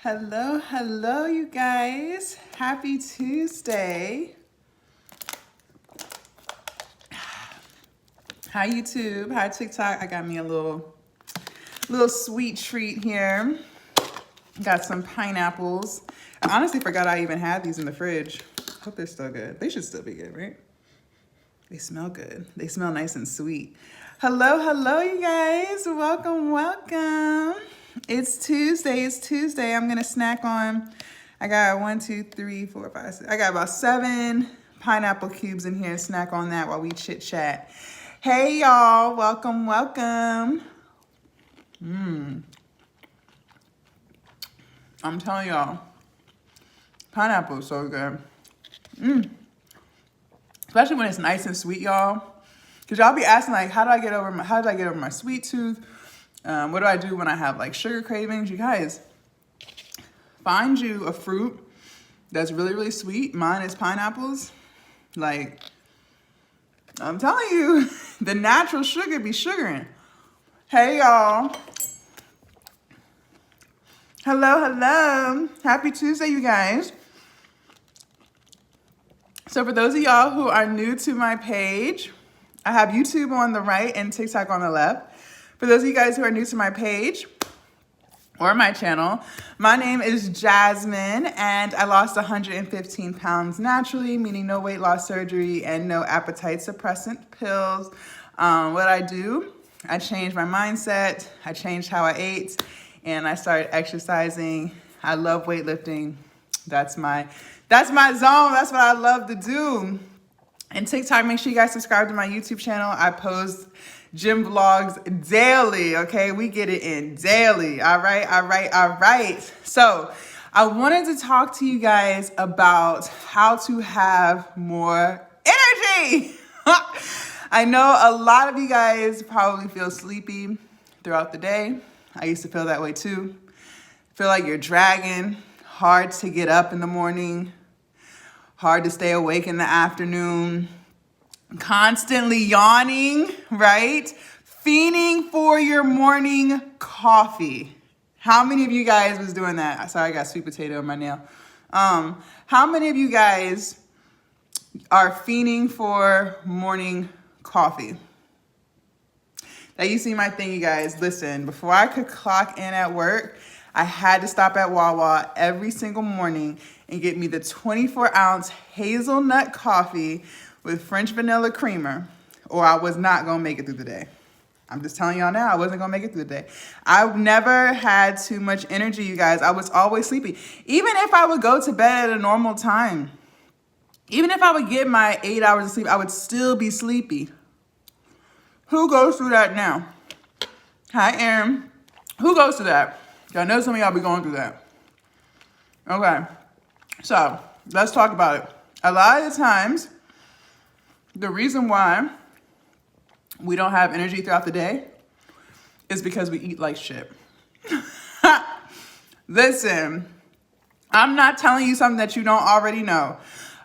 Hello, hello, you guys. Happy Tuesday. Hi, YouTube. Hi, TikTok. I got me a little sweet treat here. Got some pineapples. I honestly forgot I even had these in the fridge. Hope they're still good. They should still be good, right? They smell good. They smell nice and sweet. Hello, hello, you guys. Welcome, welcome. It's Tuesday. I'm gonna snack on, I got 1, 2, 3, 4, 5, 6. I got about 7 pineapple cubes in here. Snack on that while we chit chat. Hey y'all, welcome. I'm telling y'all, pineapple is so good. Especially when it's nice and sweet, y'all. Cause y'all be asking like, how did I get over my sweet tooth? What do I do when I have like sugar cravings? You guys, find you a fruit that's really, really sweet. Mine is pineapples. Like, I'm telling you, the natural sugar be sugaring. Hey, y'all. Hello. Happy Tuesday, you guys. So for those of y'all who are new to my page, I have YouTube on the right and TikTok on the left. For those of you guys who are new to my page or my channel, my name is Jasmine and I lost 115 pounds naturally, meaning no weight loss surgery and no appetite suppressant pills. What I do, I changed my mindset, I changed how I ate, and I started exercising. I love weightlifting. That's my zone. That's what I love to do. And TikTok, make sure you guys subscribe to my YouTube channel. I post gym vlogs daily, okay? We get it in daily, all right. So I wanted to talk to you guys about how to have more energy. I know a lot of you guys probably feel sleepy throughout the day. I used to feel that way too. Feel like you're dragging, hard to get up in the morning, hard to stay awake in the afternoon, constantly yawning, right? Fiending for your morning coffee. How many of you guys was doing that? Sorry, I got sweet potato in my nail. How many of you guys are fiending for morning coffee? That used to be my thing, you guys. Listen, before I could clock in at work, I had to stop at Wawa every single morning and get me the 24-ounce hazelnut coffee with French vanilla creamer, or I was not gonna make it through the day. I'm just telling y'all now, I wasn't gonna make it through the day. I've never had too much energy, you guys. I was always sleepy. Even if I would go to bed at a normal time, even if I would get my 8 hours of sleep, I would still be sleepy. Who goes through that now? Hi, Aaron. Who goes through that? I know some of y'all be going through that. Okay, so let's talk about it. A lot of the times, the reason why we don't have energy throughout the day is because we eat like shit. Listen, I'm not telling you something that you don't already know.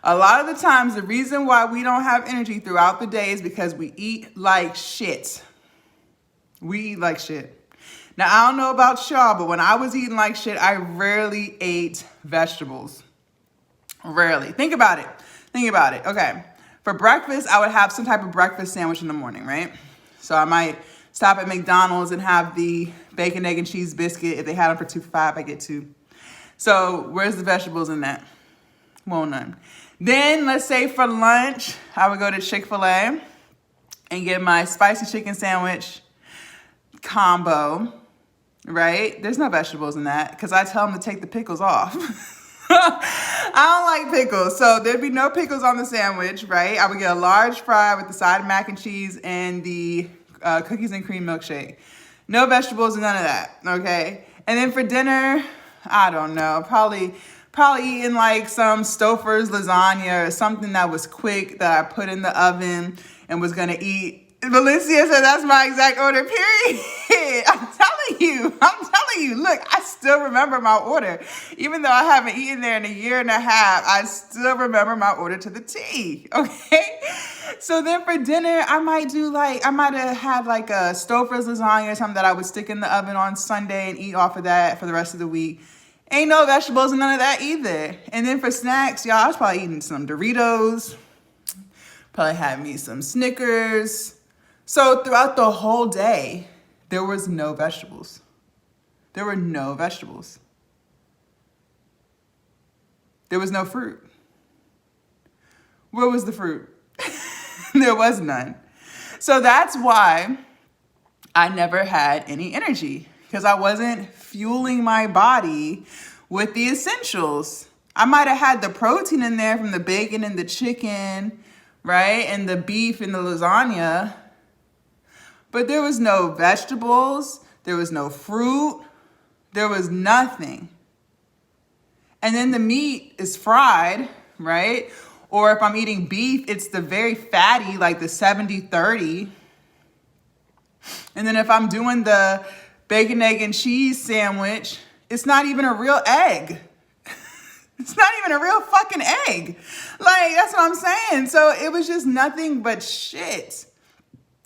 A lot of the times, the reason why we don't have energy throughout the day is because we eat like shit. We eat like shit. Now, I don't know about y'all, but when I was eating like shit, I rarely ate vegetables. Rarely. Think about it. Okay. For breakfast, I would have some type of breakfast sandwich in the morning, right? So I might stop at McDonald's and have the bacon, egg, and cheese biscuit. If they had them for $2 for $5, I get 2. So where's the vegetables in that? Well, none. Then let's say for lunch, I would go to Chick-fil-A and get my spicy chicken sandwich combo, right? There's no vegetables in that because I tell them to take the pickles off. I don't like pickles, so there'd be no pickles on the sandwich, right? I would get a large fry with the side of mac and cheese and the cookies and cream milkshake. No vegetables, none of that, okay? And then for dinner, I don't know, probably eating like some Stouffer's lasagna or something that was quick that I put in the oven and was gonna eat. Valencia said that's my exact order, period. I'm telling you, look, I still remember my order. Even though I haven't eaten there in a year and a half, I still remember my order to the T, okay? So then for dinner, I might have had like a Stouffer's lasagna or something that I would stick in the oven on Sunday and eat off of that for the rest of the week. Ain't no vegetables and none of that either. And then for snacks, y'all, I was probably eating some Doritos, probably had me some Snickers. So throughout the whole day, there was no vegetables. There were no vegetables. There was no fruit. Where was the fruit? There was none. So that's why I never had any energy, because I wasn't fueling my body with the essentials. I might have had the protein in there from the bacon and the chicken, right? And the beef and the lasagna. But there was no vegetables. There was no fruit. There was nothing. And then the meat is fried, right? Or if I'm eating beef, it's the very fatty, like the 70-30. And then if I'm doing the bacon, egg, and cheese sandwich, it's not even a real egg. It's not even a real fucking egg. Like, that's what I'm saying. So it was just nothing but shit.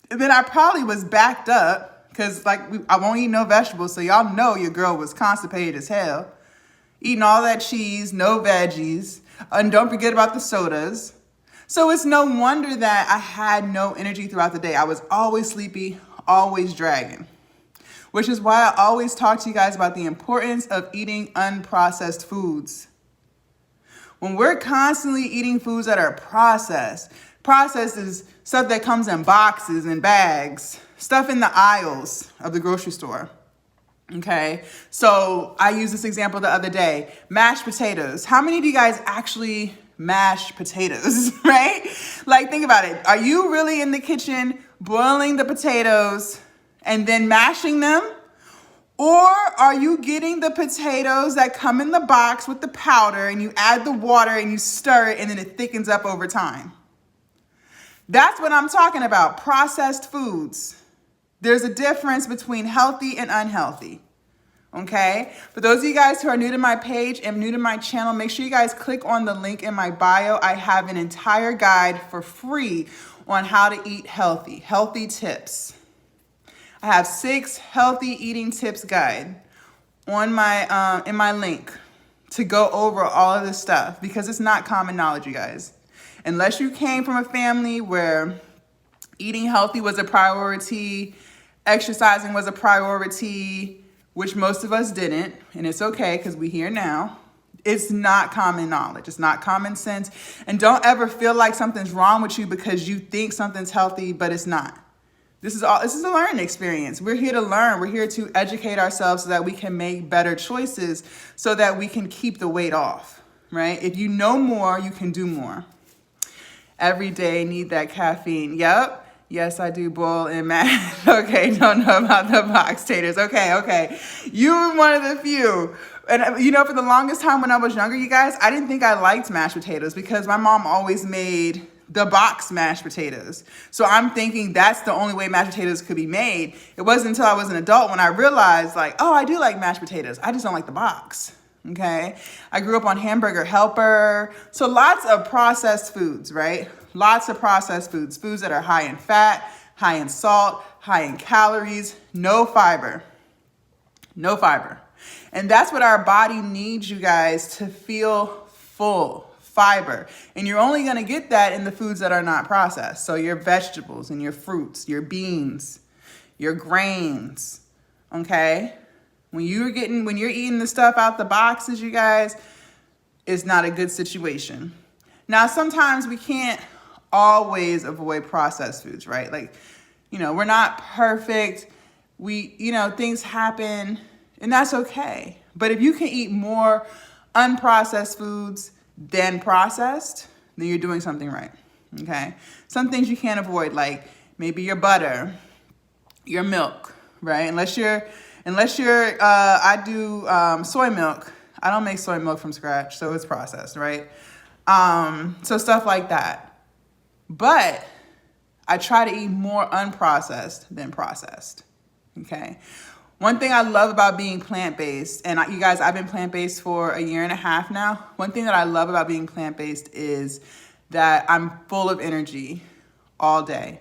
And then I probably was backed up because, like, I won't eat no vegetables. So y'all know your girl was constipated as hell. Eating all that cheese, no veggies. And don't forget about the sodas. So it's no wonder that I had no energy throughout the day. I was always sleepy, always dragging. Which is why I always talk to you guys about the importance of eating unprocessed foods. When we're constantly eating foods that are processed is stuff that comes in boxes and bags, stuff in the aisles of the grocery store. Okay, so I used this example the other day, mashed potatoes. How many of you guys actually mash potatoes, right? Like, think about it. Are you really in the kitchen boiling the potatoes and then mashing them? Or are you getting the potatoes that come in the box with the powder and you add the water and you stir it and then it thickens up over time? That's what I'm talking about, processed foods. There's a difference between healthy and unhealthy, okay? For those of you guys who are new to my page and new to my channel, make sure you guys click on the link in my bio. I have an entire guide for free on how to eat healthy tips. I have 6 healthy eating tips guide on my in my link to go over all of this stuff because it's not common knowledge, you guys. Unless you came from a family where eating healthy was a priority, exercising was a priority, which most of us didn't, and it's okay because we're here now. It's not common knowledge. It's not common sense. And don't ever feel like something's wrong with you because you think something's healthy, but it's not. This is a learning experience. We're here to learn. We're here to educate ourselves so that we can make better choices so that we can keep the weight off, right? If you know more, you can do more. Every day, need that caffeine. Yep. Yes, I do boil and mash. Okay, don't know about the box taters. Okay. You were one of the few. And you know, for the longest time when I was younger, you guys, I didn't think I liked mashed potatoes because my mom always made the box mashed potatoes. So I'm thinking that's the only way mashed potatoes could be made. It wasn't until I was an adult when I realized, like, oh, I do like mashed potatoes. I just don't like the box. Okay. I grew up on Hamburger Helper. So lots of processed foods, right? Lots of processed foods, foods that are high in fat, high in salt, high in calories, no fiber. And that's what our body needs, you guys, to feel full. Fiber. And you're only going to get that in the foods that are not processed. So your vegetables and your fruits, your beans, your grains. Okay? When you're eating the stuff out the boxes, you guys, it's not a good situation. Now, sometimes we can't always avoid processed foods, right? Like, we're not perfect. Things happen, and that's okay. But if you can eat more unprocessed foods than processed, then you're doing something right, okay? Some things you can't avoid, like maybe your butter, your milk, right? Unless you're, I do soy milk. I don't make soy milk from scratch, so it's processed, right? So stuff like that. But I try to eat more unprocessed than processed, okay? One thing I love about being plant-based, and you guys, I've been plant-based for 1.5 years now. One thing that I love about being plant-based is that I'm full of energy all day.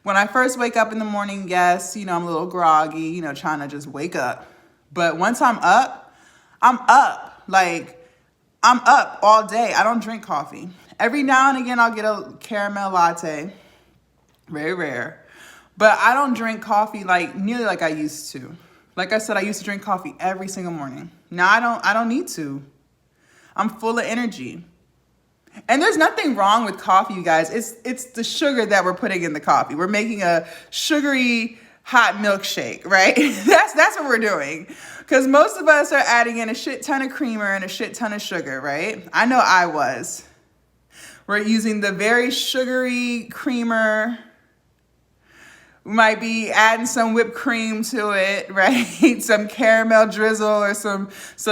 When I first wake up in the morning, yes, I'm a little groggy, trying to just wake up. But once I'm up, I'm up. Like, I'm up all day. I don't drink coffee. Every now and again, I'll get a caramel latte. Very rare. But I don't drink coffee like nearly like I used to. Like I said, I used to drink coffee every single morning. Now I don't need to. I'm full of energy. And there's nothing wrong with coffee, you guys. It's the sugar that we're putting in the coffee. We're making a sugary hot milkshake, right? That's what we're doing. Because most of us are adding in a shit ton of creamer and a shit ton of sugar, right? I know I was. We're using the very sugary creamer. We might be adding some whipped cream to it, right? Some caramel drizzle or some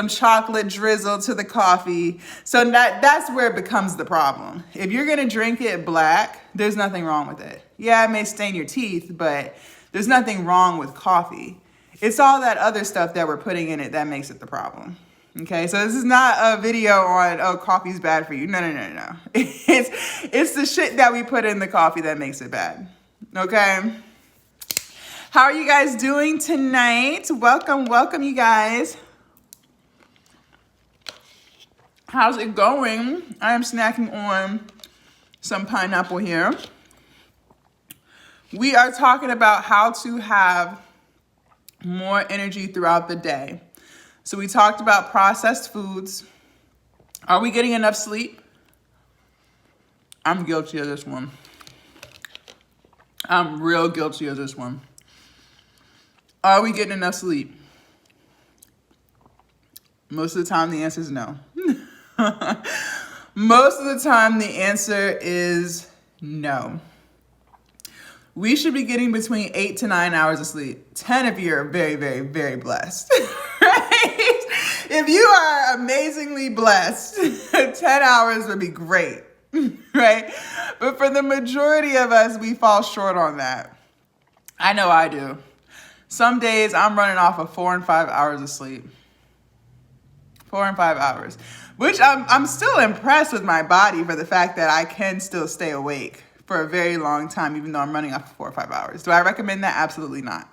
chocolate drizzle to the coffee. So that's where it becomes the problem. If you're gonna drink it black, there's nothing wrong with it. Yeah, it may stain your teeth, but there's nothing wrong with coffee. It's all that other stuff that we're putting in it that makes it the problem. Okay, so this is not a video on, oh, coffee's bad for you. No. It's the shit that we put in the coffee that makes it bad. Okay? How are you guys doing tonight? Welcome, you guys. How's it going? I am snacking on some pineapple here. We are talking about how to have more energy throughout the day. So we talked about processed foods. Are we getting enough sleep? I'm guilty of this one. I'm real guilty of this one. Are we getting enough sleep? Most of the time, the answer is no. Most of the time, the answer is no. We should be getting between 8 to 9 hours of sleep. 10 if you're very, very, very blessed. Right? If you are amazingly blessed, 10 hours would be great. Right? But for the majority of us, we fall short on that. I know I do. Some days I'm running off of 4 and 5 hours of sleep. 4 and 5 hours. Which I'm still impressed with my body for the fact that I can still stay awake for a very long time, even though I'm running off of 4 or 5 hours. Do I recommend that? Absolutely not.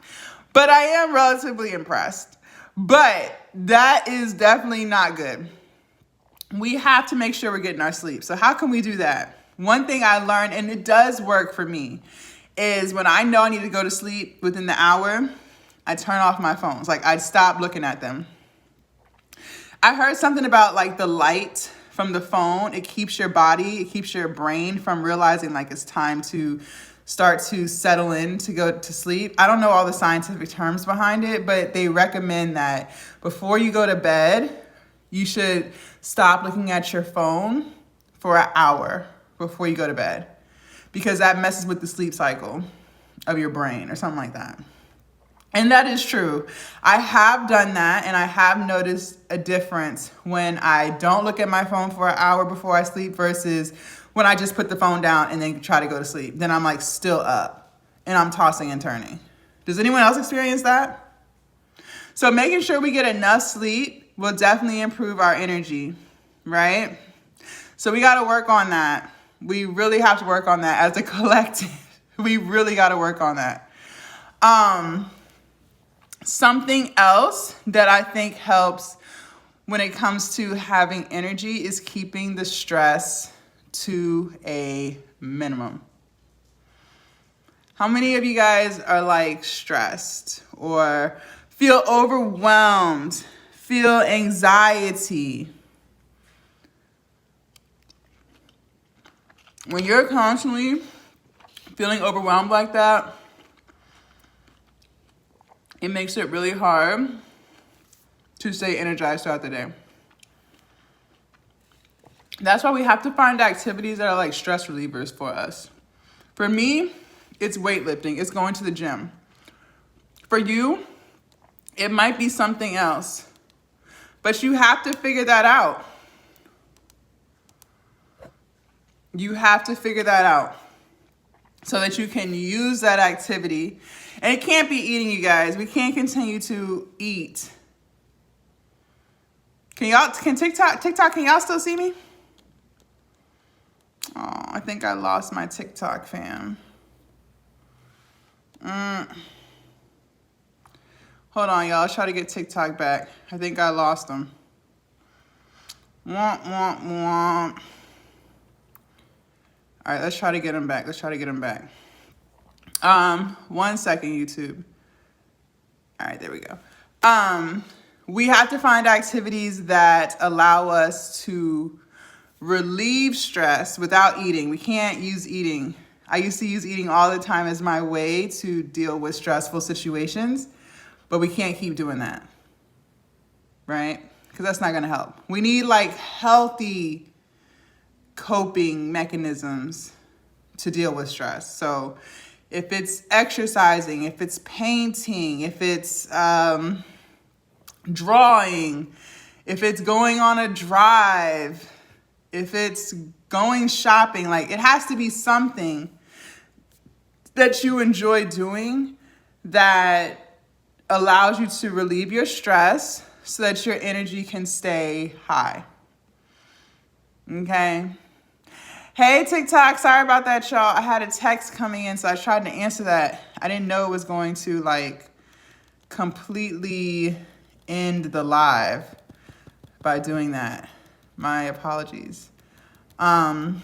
But I am relatively impressed. But that is definitely not good. We have to make sure we're getting our sleep. So how can we do that? One thing I learned, and it does work for me, is when I know I need to go to sleep within the hour, I turn off my phones. Like, I stop looking at them. I heard something about like the light from the phone. It keeps your brain from realizing like it's time to start to settle in to go to sleep. I don't know all the scientific terms behind it, but they recommend that before you go to bed, you should stop looking at your phone for an hour before you go to bed, because that messes with the sleep cycle of your brain or something like that. And that is true. I have done that, and I have noticed a difference when I don't look at my phone for an hour before I sleep versus when I just put the phone down and then try to go to sleep. Then I'm like still up and I'm tossing and turning. Does anyone else experience that? So making sure we get enough sleep will definitely improve our energy, right? So we got to work on that. We really have to work on that as a collective. We really got to work on that. Something else that I think helps when it comes to having energy is keeping the stress to a minimum. How many of you guys are like stressed or feel overwhelmed, feel anxiety? When you're constantly feeling overwhelmed like that, it makes it really hard to stay energized throughout the day. That's why we have to find activities that are like stress relievers for us. For me, it's weightlifting. It's going to the gym. For you, it might be something else. But you have to figure that out. You have to figure that out so that you can use that activity. And it can't be eating, you guys. We can't continue to eat. Can TikTok, can y'all still see me? Oh, I think I lost my TikTok fam. Hold on, y'all. I'll try to get TikTok back. I think I lost them. Womp, womp, womp. All right, let's try to get him back. Let's try to get him back. 1 second, YouTube. All right, there we go. We have to find activities that allow us to relieve stress without eating. We can't use eating. I used to use eating all the time as my way to deal with stressful situations, but we can't keep doing that, right? Because that's not going to help. We need like healthy coping mechanisms to deal with stress. So if it's exercising, if it's painting, if it's drawing, if it's going on a drive, if it's going shopping, like it has to be something that you enjoy doing that allows you to relieve your stress so that your energy can stay high. Okay. Hey, TikTok, sorry about that, y'all. I had a text coming in, so I tried to answer that. I didn't know it was going to like completely end the live by doing that. My apologies. So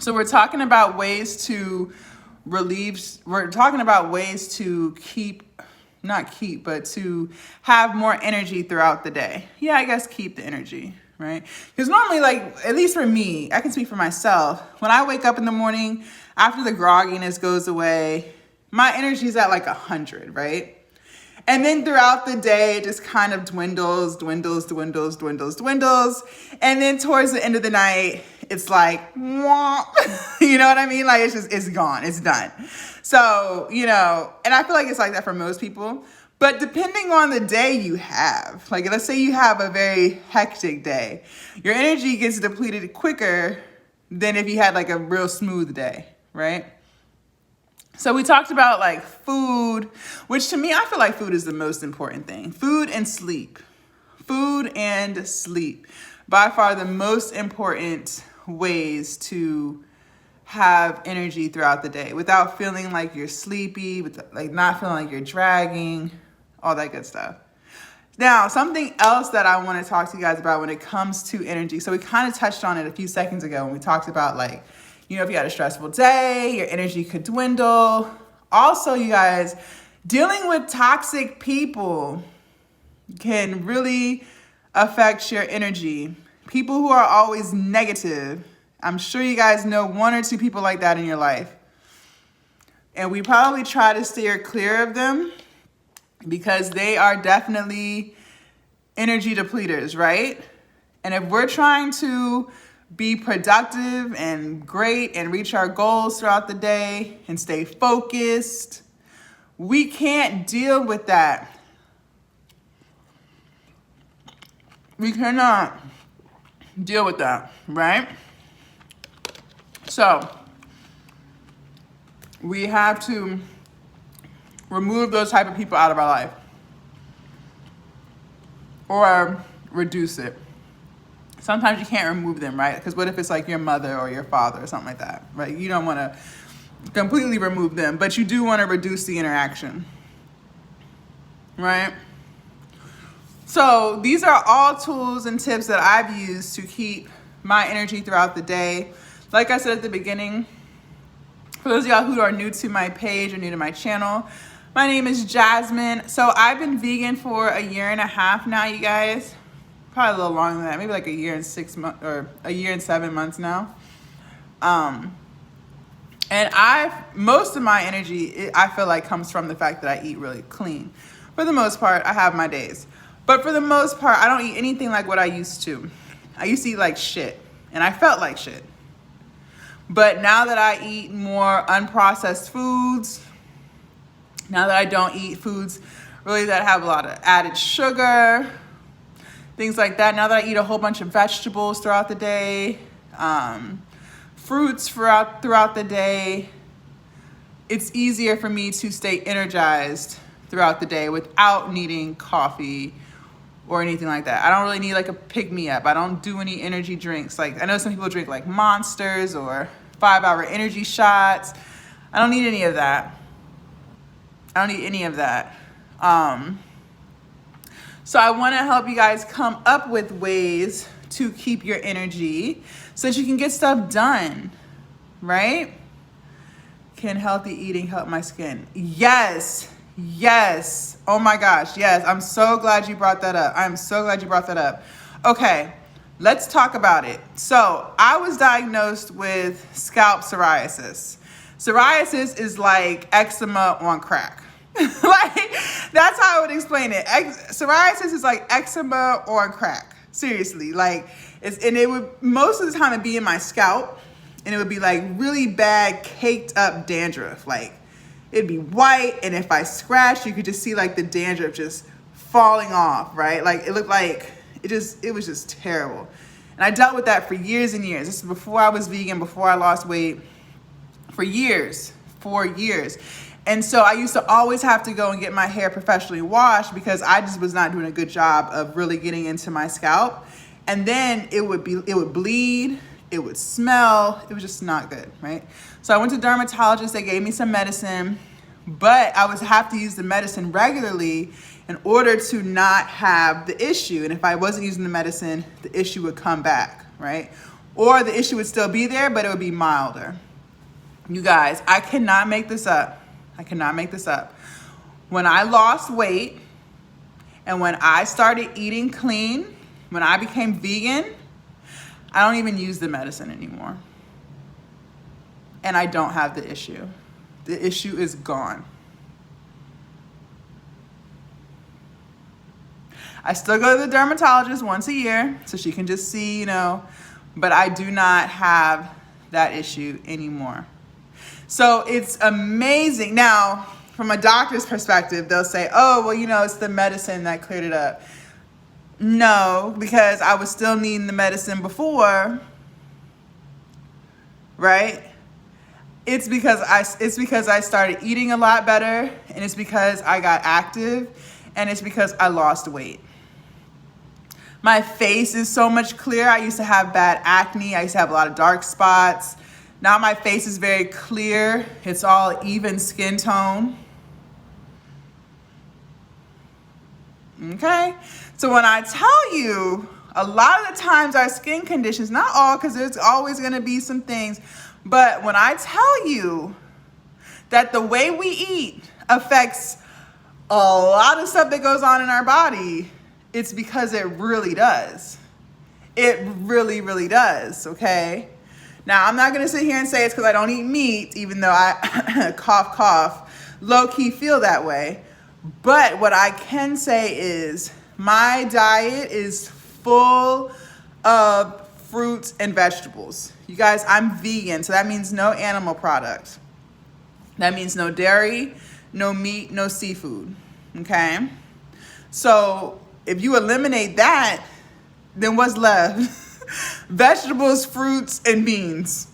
we're talking about ways to to have more energy throughout the day. Yeah, I guess keep the energy, right? Because normally, like, at least for me, I can speak for myself. When I wake up in the morning, after the grogginess goes away, my energy is at like 100, right? And then throughout the day, it just kind of dwindles. And then towards the end of the night, it's like, womp. You know what I mean? Like, it's gone. It's done. So, you know, and I feel like it's like that for most people. But depending on the day you have, like let's say you have a very hectic day, your energy gets depleted quicker than if you had like a real smooth day, right? So we talked about like food, which to me, I feel like food is the most important thing. Food and sleep. Food and sleep. By far the most important ways to have energy throughout the day without feeling like you're sleepy, with like not feeling like you're dragging, all that good stuff. Now, something else that I want to talk to you guys about when it comes to energy. So we kind of touched on it a few seconds ago when we talked about like, you know, if you had a stressful day, your energy could dwindle. Also, you guys, dealing with toxic people can really affect your energy. People who are always negative. I'm sure you guys know one or two people like that in your life. And we probably try to steer clear of them because they are definitely energy depleters, right? And if we're trying to be productive and great and reach our goals throughout the day and stay focused, we can't deal with that. We cannot deal with that, right? So we have to remove those type of people out of our life or reduce it. Sometimes you can't remove them, right? Because what if it's like your mother or your father or something like that, right? You don't want to completely remove them, but you do want to reduce the interaction, right? So these are all tools and tips that I've used to keep my energy throughout the day. Like I said at the beginning, for those of y'all who are new to my page or new to my channel, my name is Jasmine. So I've been vegan for 1.5 years now, you guys. Probably a little longer than that, maybe like 1 year and 6 months or 1 year and 7 months now. And most of my energy, I feel like comes from the fact that I eat really clean. For the most part, I have my days. But for the most part, I don't eat anything like what I used to. I used to eat like shit, and I felt like shit. But now that I eat more unprocessed foods, now that I don't eat foods really that have a lot of added sugar, things like that. Now that I eat a whole bunch of vegetables throughout the day, fruits throughout the day, it's easier for me to stay energized throughout the day without needing coffee or anything like that. I don't really need like a pick-me-up. I don't do any energy drinks. Like I know some people drink like Monsters or 5-hour energy shots. I don't need any of that. So I want to help you guys come up with ways to keep your energy so that you can get stuff done, right? Can healthy eating help my skin? Yes. Yes. Oh my gosh. Yes. I'm so glad you brought that up. I'm so glad you brought that up. Okay. Let's talk about it. So I was diagnosed with scalp psoriasis. Psoriasis is like eczema on crack. Like, that's how I would explain it. Psoriasis is like eczema on crack. Seriously. Like, it would, most of the time it'd be in my scalp, and it would be like really bad caked up dandruff. Like, it'd be white, and if I scratched, you could just see like the dandruff just falling off, right? Like, it looked like, it was just terrible. And I dealt with that for years and years. This is before I was vegan, before I lost weight, for years. And so I used to always have to go and get my hair professionally washed because I just was not doing a good job of really getting into my scalp. And then it would bleed, it would smell, it was just not good, right? So I went to dermatologist, they gave me some medicine, but I would have to use the medicine regularly in order to not have the issue. And if I wasn't using the medicine, the issue would come back, right? Or the issue would still be there, but it would be milder. You guys, I cannot make this up. I cannot make this up. When I lost weight and when I started eating clean, when I became vegan, I don't even use the medicine anymore. And I don't have the issue. The issue is gone. I still go to the dermatologist once a year so she can just see, you know, but I do not have that issue anymore. So it's amazing. Now, from a doctor's perspective, they'll say, oh, well, you know, it's the medicine that cleared it up. No, because I was still needing the medicine before, right? It's because I started eating a lot better, and it's because I got active, and it's because I lost weight. My face is so much clearer. I used to have bad acne. I used to have a lot of dark spots. Now my face is very clear. It's all even skin tone. Okay? So when I tell you, a lot of the times our skin conditions, not all, because there's always going to be some things, but when I tell you that the way we eat affects a lot of stuff that goes on in our body, it's because it really does. It really, really does, okay? Now, I'm not going to sit here and say it's because I don't eat meat, even though I, cough, cough, low-key feel that way. But what I can say is my diet is full of fruits and vegetables. You guys, I'm vegan, so that means no animal products. That means no dairy, no meat, no seafood, okay? So if you eliminate that, then what's left? Vegetables, fruits, and beans.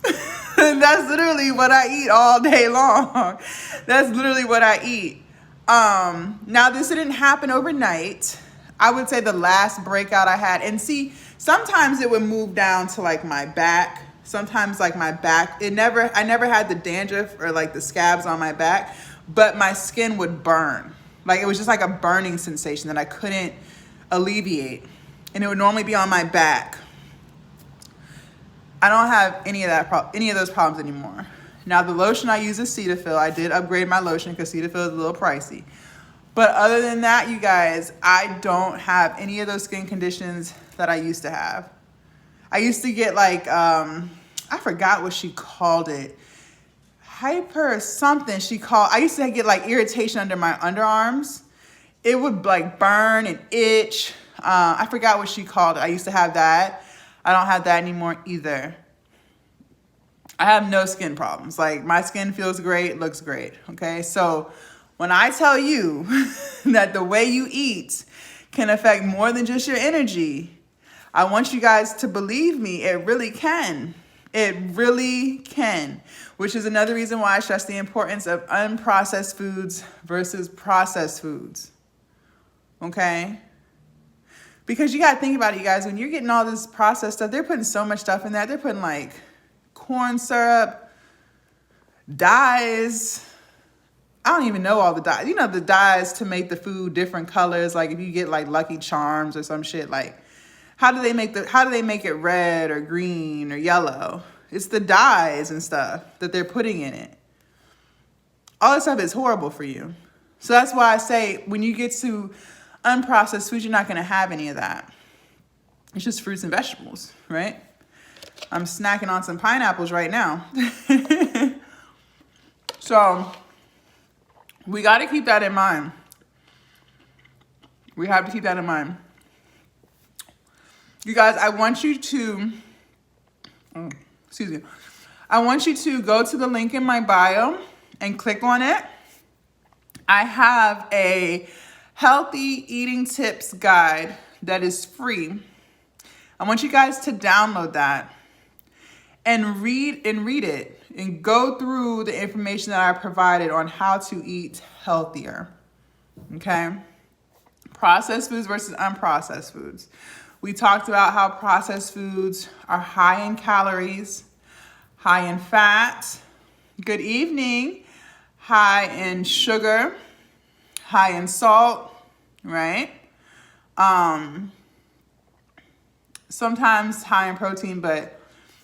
That's literally what I eat all day long. That's literally what I eat. Now this didn't happen overnight. I would say the last breakout I had, and see, sometimes it would move down to like my back. Sometimes like my back, I never had the dandruff or like the scabs on my back, but my skin would burn. Like it was just like a burning sensation that I couldn't alleviate. And it would normally be on my back. I don't have any of those problems anymore. Now the lotion I use is Cetaphil. I did upgrade my lotion because Cetaphil is a little pricey. But other than that, you guys, I don't have any of those skin conditions that I used to have. I used to get like, I forgot what she called it. Hyper something I used to get like irritation under my underarms. It would like burn and itch. I forgot what she called it. I used to have that. I don't have that anymore either. I have no skin problems. Like my skin feels great, looks great. Okay. So when I tell you that the way you eat can affect more than just your energy, I want you guys to believe me. It really can. It really can, which is another reason why I stress the importance of unprocessed foods versus processed foods. Okay? Because you got to think about it, you guys. When you're getting all this processed stuff, they're putting so much stuff in there. They're putting like corn syrup, dyes. I don't even know all the dyes. You know, the dyes to make the food different colors. Like if you get like Lucky Charms or some shit, like How do they make it red or green or yellow? It's the dyes and stuff that they're putting in it. All this stuff is horrible for you. So that's why I say when you get to unprocessed foods, you're not going to have any of that. It's just fruits and vegetables, right? I'm snacking on some pineapples right now. So we got to keep that in mind. We have to keep that in mind. You guys, I want you to go to the link in my bio and click on it. I have a healthy eating tips guide that is free. I want you guys to download that and read it and go through the information that I provided on how to eat healthier. Okay? Processed foods versus unprocessed foods. We talked about how processed foods are high in calories, high in fat, good evening, high in sugar, high in salt, right? Sometimes high in protein, but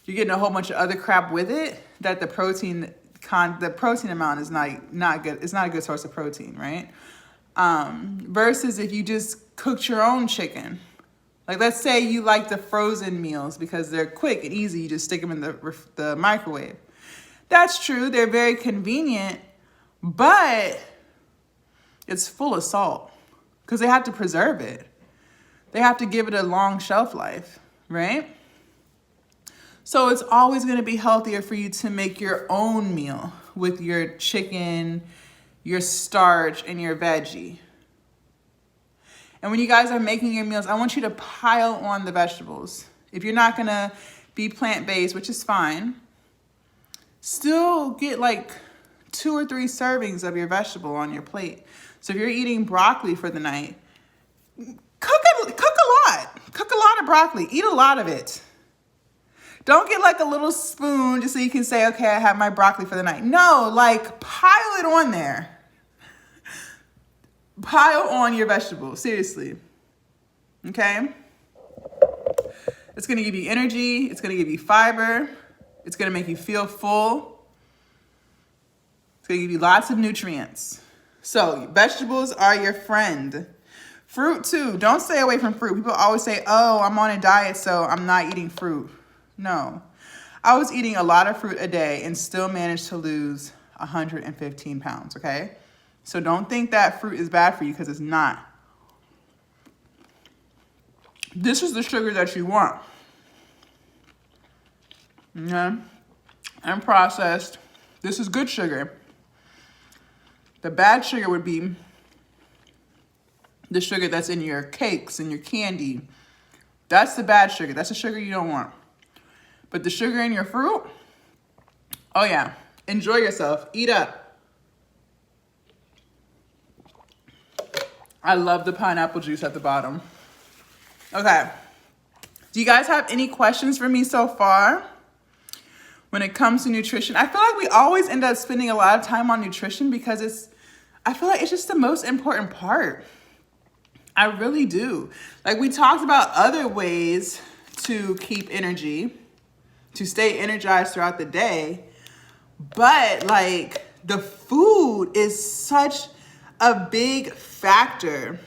you're getting a whole bunch of other crap with it that the protein amount is not good. It's not a good source of protein, right? Versus if you just cooked your own chicken. Like, let's say you like the frozen meals because they're quick and easy. You just stick them in the microwave. That's true. They're very convenient, but it's full of salt because they have to preserve it. They have to give it a long shelf life, right? So it's always going to be healthier for you to make your own meal with your chicken, your starch, and your veggie. And when you guys are making your meals, I want you to pile on the vegetables. If you're not going to be plant-based, which is fine, still get like 2 or 3 servings of your vegetable on your plate. So if you're eating broccoli for the night, cook a lot. Cook a lot of broccoli. Eat a lot of it. Don't get like a little spoon just so you can say, okay, I have my broccoli for the night. No, like pile it on there. Pile on your vegetables, seriously. Okay? It's going to give you energy. It's going to give you fiber. It's going to make you feel full. It's going to give you lots of nutrients. So vegetables are your friend. Fruit too. Don't stay away from fruit. People always say, oh, I'm on a diet, so I'm not eating fruit. No. I was eating a lot of fruit a day and still managed to lose 115 pounds, okay? So don't think that fruit is bad for you because it's not. This is the sugar that you want. Okay? And processed. This is good sugar. The bad sugar would be the sugar that's in your cakes and your candy. That's the bad sugar. That's the sugar you don't want. But the sugar in your fruit, oh yeah. Enjoy yourself. Eat up. I love the pineapple juice at the bottom. Okay. Do you guys have any questions for me so far when it comes to nutrition? I feel like we always end up spending a lot of time on nutrition because I feel like it's just the most important part. I really do. Like, we talked about other ways to keep energy, to stay energized throughout the day, but like the food is such a big factor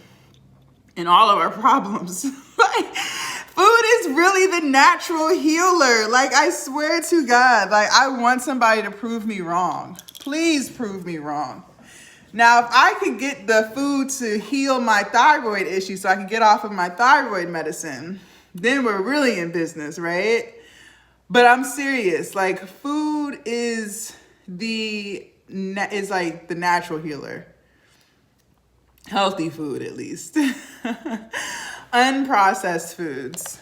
in all of our problems. Like, food is really the natural healer. Like, I swear to God, like, I want somebody to prove me wrong. Please prove me wrong. Now, if I could get the food to heal my thyroid issue so I can get off of my thyroid medicine, then we're really in business, right? But I'm serious. Like, food is like the natural healer. Healthy food, at least. Unprocessed foods.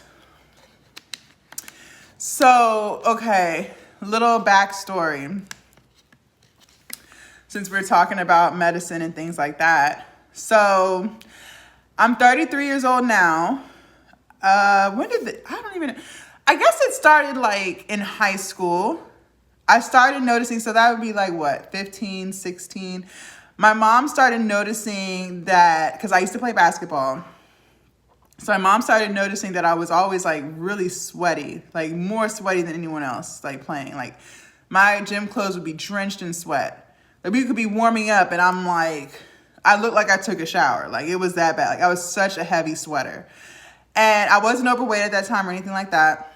So, okay, little backstory. Since we're talking about medicine and things like that. So, I'm 33 years old now. I guess it started like in high school. I started noticing, so that would be like what, 15, 16. My mom started noticing that, because I used to play basketball. So my mom started noticing that I was always like really sweaty, like more sweaty than anyone else, like playing. Like my gym clothes would be drenched in sweat. Like we could be warming up and I'm like, I looked like I took a shower. Like it was that bad. Like I was such a heavy sweater. And I wasn't overweight at that time or anything like that.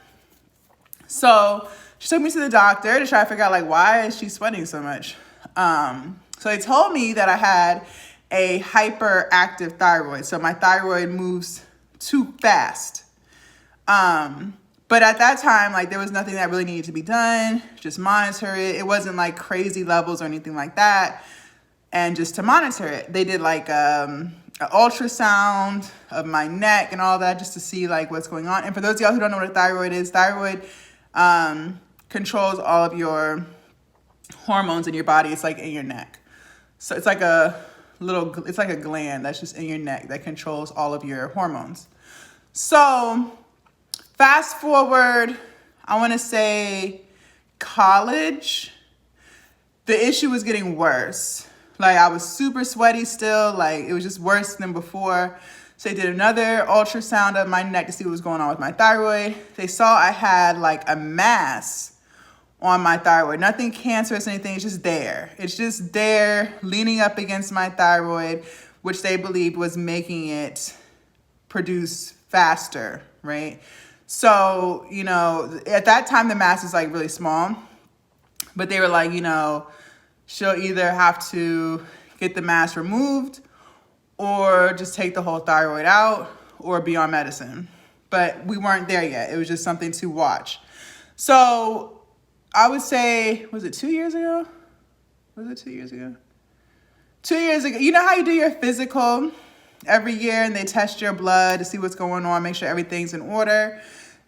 So she took me to the doctor to try to figure out like, why is she sweating so much? So they told me that I had a hyperactive thyroid. So my thyroid moves too fast. But at that time, like there was nothing that really needed to be done. Just monitor it. It wasn't like crazy levels or anything like that. And just to monitor it, they did like an ultrasound of my neck and all that just to see like what's going on. And for those of y'all who don't know what a thyroid is, thyroid controls all of your hormones in your body. It's like in your neck. So it's like it's like a gland that's just in your neck that controls all of your hormones. So fast forward, I want to say college, the issue was getting worse. Like I was super sweaty still, like it was just worse than before. So they did another ultrasound of my neck to see what was going on with my thyroid. They saw I had like a mass on my thyroid. Nothing cancerous or anything, it's just there. It's just there leaning up against my thyroid, which they believed was making it produce faster, right? So, you know, at that time the mass is like really small, but they were like, you know, she'll either have to get the mass removed or just take the whole thyroid out or be on medicine. But we weren't there yet. It was just something to watch. So I would say, was it 2 years ago? Was it 2 years ago? 2 years ago. You know how you do your physical every year and they test your blood to see what's going on, make sure everything's in order?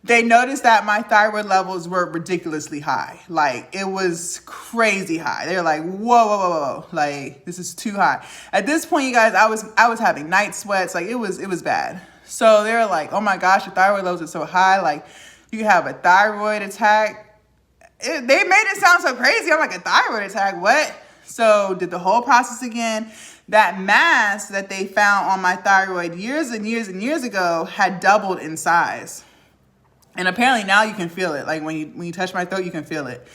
They noticed that my thyroid levels were ridiculously high. Like it was crazy high. They were like, whoa. Like this is too high. At this point, you guys, I was having night sweats. Like it was bad. So they were like, oh my gosh, your thyroid levels are so high. Like you could have a thyroid attack. They made it sound so crazy. I'm like, a thyroid attack, what? So did the whole process again. That mass that they found on my thyroid years and years ago had doubled in size. And apparently now you can feel it. Like when you touch my throat, you can feel it.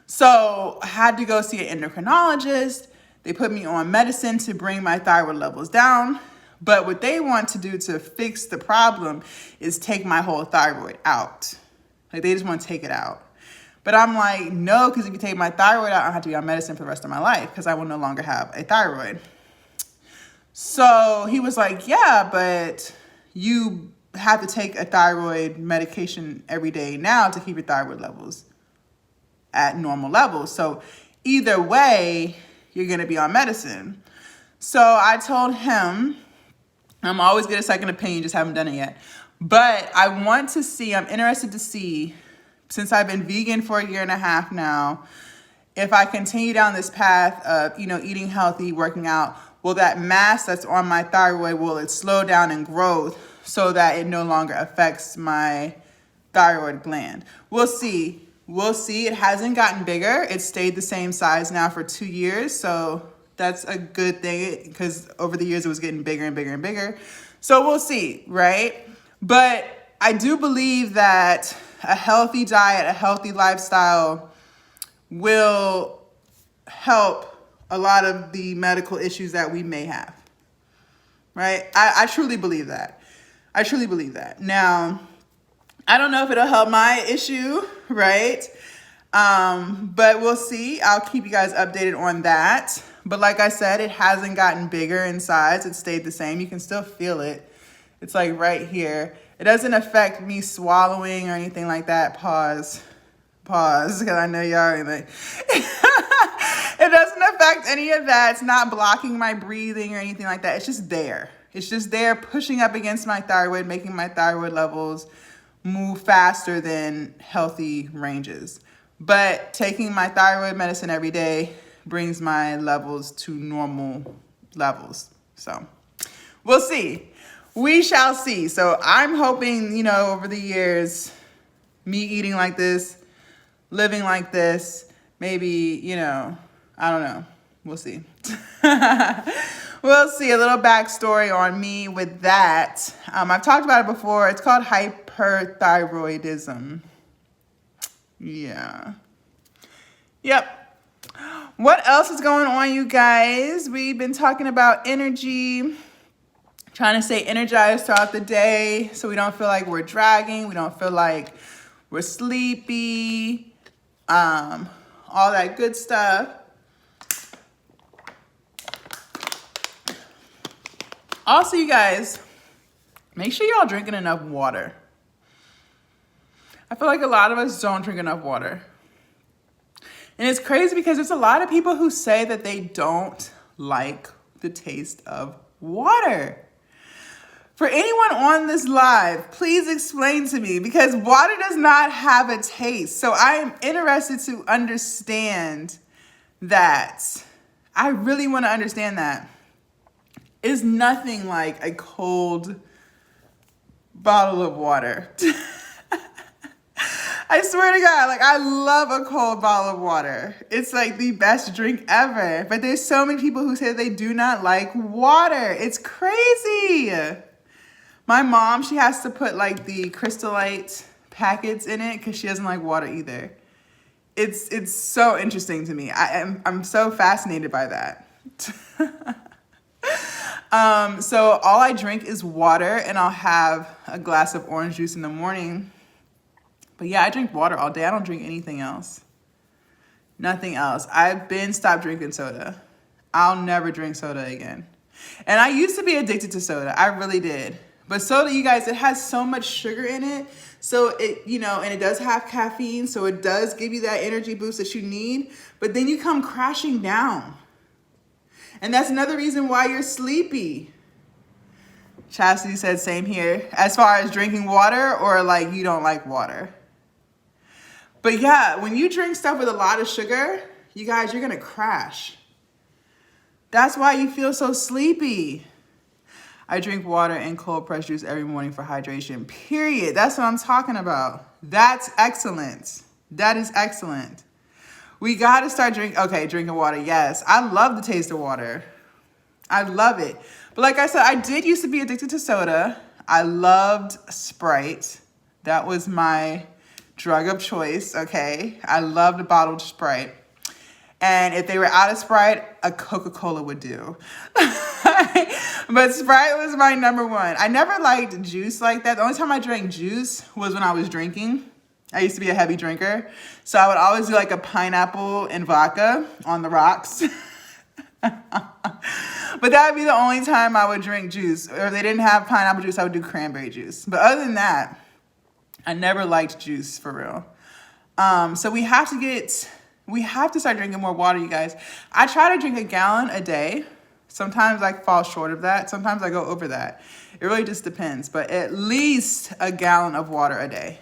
So I had to go see an endocrinologist. They put me on medicine to bring my thyroid levels down. But what they want to do to fix the problem is take my whole thyroid out. Like they just want to take it out. But I'm like, no, because if you take my thyroid out, I'll have to be on medicine for the rest of my life because I will no longer have a thyroid. So he was like, yeah, but you have to take a thyroid medication every day now to keep your thyroid levels at normal levels. So either way, you're going to be on medicine. So I told him, I'm always get a second opinion, just haven't done it yet. But I'm interested to see, since I've been vegan for 1.5 years now, if I continue down this path of, eating healthy, working out, will that mass that's on my thyroid, will it slow down in growth so that it no longer affects my thyroid gland? We'll see. It hasn't gotten bigger. It stayed the same size now for 2 years. So that's a good thing because over the years it was getting bigger and bigger and bigger. So we'll see, right? But I do believe that a healthy diet, a healthy lifestyle will help a lot of the medical issues that we may have, right? I truly believe that. Now, I don't know if it'll help my issue, right? But we'll see. I'll keep you guys updated on that. But like I said, it hasn't gotten bigger in size. It stayed the same. You can still feel it. It's like right here. It doesn't affect me swallowing or anything like that. Pause, because I know y'all are like, it doesn't affect any of that. It's not blocking my breathing or anything like that. It's just there. It's just there pushing up against my thyroid, making my thyroid levels move faster than healthy ranges. But taking my thyroid medicine every day brings my levels to normal levels. So we'll see. We shall see. So I'm hoping, over the years, me eating like this, living like this, maybe, I don't know. We'll see. We'll see. A little backstory on me with that. I've talked about it before. It's called hyperthyroidism. Yeah. Yep. What else is going on, you guys? We've been talking about energy, trying to stay energized throughout the day so we don't feel like we're dragging. We don't feel like we're sleepy. All that good stuff. Also, you guys, make sure y'all drinking enough water. I feel like a lot of us don't drink enough water. And it's crazy because there's a lot of people who say that they don't like the taste of water. For anyone on this live, please explain to me, because water does not have a taste. So I am interested to understand that. I really want to understand that. It's nothing like a cold bottle of water. I swear to God, like, I love a cold bottle of water. It's like the best drink ever. But there's so many people who say they do not like water. It's crazy. My mom, she has to put like the Crystallite packets in it because she doesn't like water either. It's so interesting to me. I'm so fascinated by that. So all I drink is water, and I'll have a glass of orange juice in the morning. But yeah, I drink water all day. I don't drink anything else. Nothing else. I've been stopped drinking soda. I'll never drink soda again. And I used to be addicted to soda. I really did. But soda, you guys, it has so much sugar in it. So it, and it does have caffeine. So it does give you that energy boost that you need. But then you come crashing down. And that's another reason why you're sleepy. Chastity said same here. As far as drinking water, or like you don't like water. But yeah, when you drink stuff with a lot of sugar, you guys, you're going to crash. That's why you feel so sleepy. I drink water and cold pressed juice every morning for hydration, period. That's what I'm talking about. That's excellent. That is excellent. We got to start drinking water. Yes, I love the taste of water. I love it. But like I said, I did used to be addicted to soda. I loved Sprite. That was my drug of choice, okay? I loved bottled Sprite. And if they were out of Sprite, a Coca-Cola would do. But Sprite was my number one. I never liked juice like that. The only time I drank juice was when I was drinking. I used to be a heavy drinker. So I would always do like a pineapple and vodka on the rocks. But that would be the only time I would drink juice. Or if they didn't have pineapple juice, I would do cranberry juice. But other than that, I never liked juice for real. So we have to start drinking more water, you guys. I try to drink a gallon a day. Sometimes I fall short of that. Sometimes I go over that. It really just depends. But at least a gallon of water a day.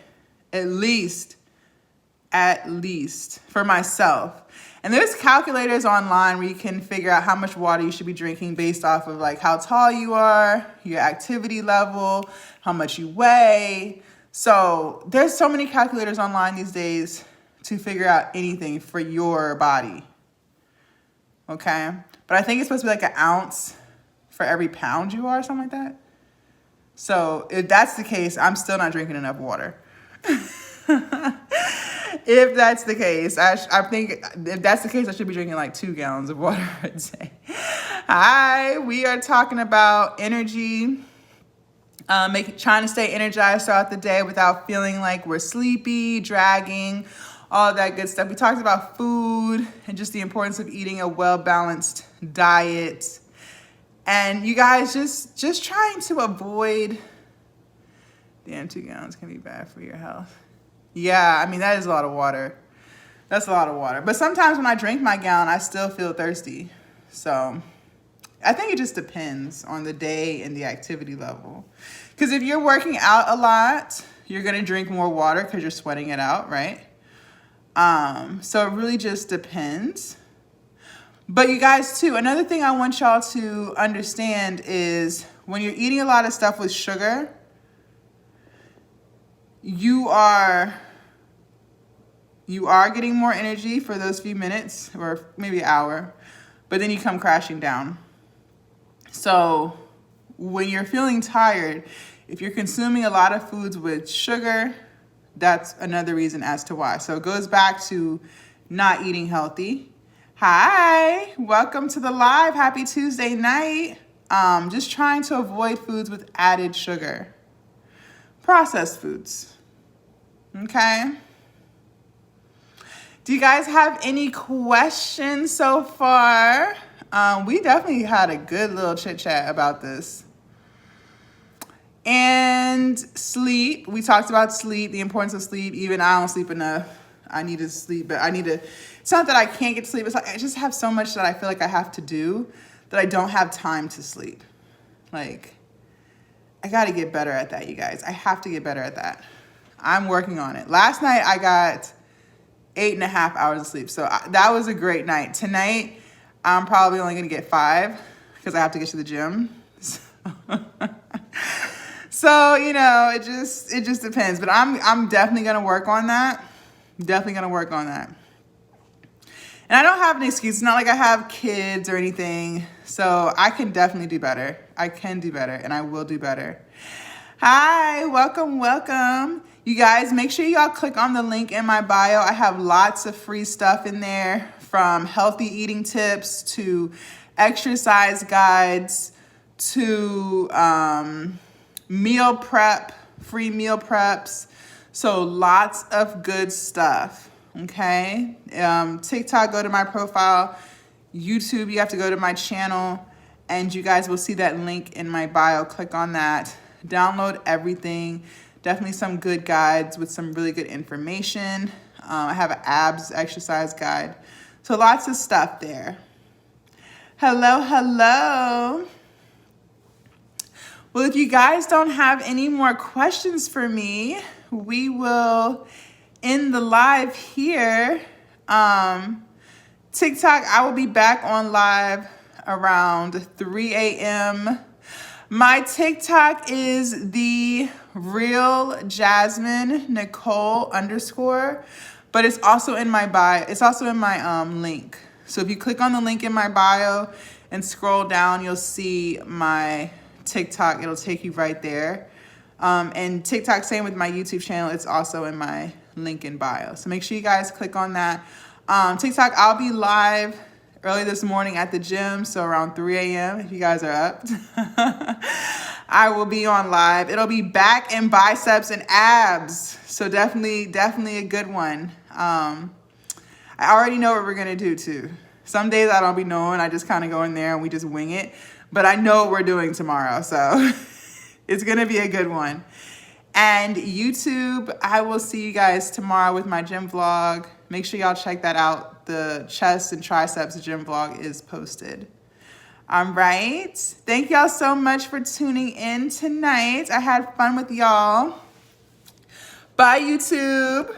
At least for myself. And there's calculators online where you can figure out how much water you should be drinking based off of like how tall you are, your activity level, how much you weigh. So there's so many calculators online these days to figure out anything for your body. Okay? But I think it's supposed to be like an ounce for every pound you are, something like that. So if that's the case, I'm still not drinking enough water. If that's the case, I think if that's the case, I should be drinking like 2 gallons of water a day. Hi, we are talking about energy, trying to stay energized throughout the day without feeling like we're sleepy, dragging, all of that good stuff. We talked about food and just the importance of eating a well-balanced diet. And you guys, just trying to avoid, damn, 2 gallons can be bad for your health. Yeah, I mean, that is a lot of water. That's a lot of water. But sometimes when I drink my gallon, I still feel thirsty. So I think it just depends on the day and the activity level. Because if you're working out a lot, you're going to drink more water because you're sweating it out, right? So it really just depends. But you guys, too, another thing I want y'all to understand is when you're eating a lot of stuff with sugar, you are getting more energy for those few minutes or maybe an hour, but then you come crashing down. So when you're feeling tired, if you're consuming a lot of foods with sugar, that's another reason as to why. So it goes back to not eating healthy. Hi, welcome to the live. Happy Tuesday night. Just trying to avoid foods with added sugar. Processed foods. Okay. Do you guys have any questions so far? We definitely had a good little chit chat about this. And sleep. We talked about sleep, the importance of sleep. Even I don't sleep enough. I need to sleep, but it's not that I can't get to sleep. It's like I just have so much that I feel like I have to do that I don't have time to sleep. Like, I got to get better at that, you guys. I have to get better at that. I'm working on it. Last night, I got 8.5 hours of sleep. So that was a great night. Tonight, I'm probably only going to get 5 because I have to get to the gym. So, you know, it just depends. But I'm definitely going to work on that. Definitely going to work on that. And I don't have an excuse. It's not like I have kids or anything. So I can definitely do better. I can do better and I will do better. Hi, welcome, welcome. You guys, make sure y'all click on the link in my bio. I have lots of free stuff in there, from healthy eating tips to exercise guides to meal prep, free meal preps. So lots of good stuff. Okay. TikTok, go to my profile. YouTube, you have to go to my channel, and you guys will see that link in my bio. Click on that. Download everything. Definitely some good guides with some really good information. I have an abs exercise guide. So lots of stuff there. Hello, hello. Well, if you guys don't have any more questions for me, we will end the live here. TikTok, I will be back on live around 3 a.m. My TikTok is the real Jasmine Nicole _, but it's also in my bio. It's also in my link. So if you click on the link in my bio and scroll down, you'll see my TikTok. It'll take you right there. And TikTok, same with my YouTube channel. It's also in my link in bio. So make sure you guys click on that. TikTok, I'll be live early this morning at the gym, so around 3 a.m. if you guys are up. I will be on live. It'll be back and biceps and abs. So definitely a good one. I already know what we're going to do too. Some days I don't be knowing. I just kind of go in there and we just wing it. But I know what we're doing tomorrow. So it's going to be a good one. And YouTube, I will see you guys tomorrow with my gym vlog. Make sure y'all check that out. The chest and triceps gym vlog is posted. All right. Thank y'all so much for tuning in tonight. I had fun with y'all. Bye, YouTube.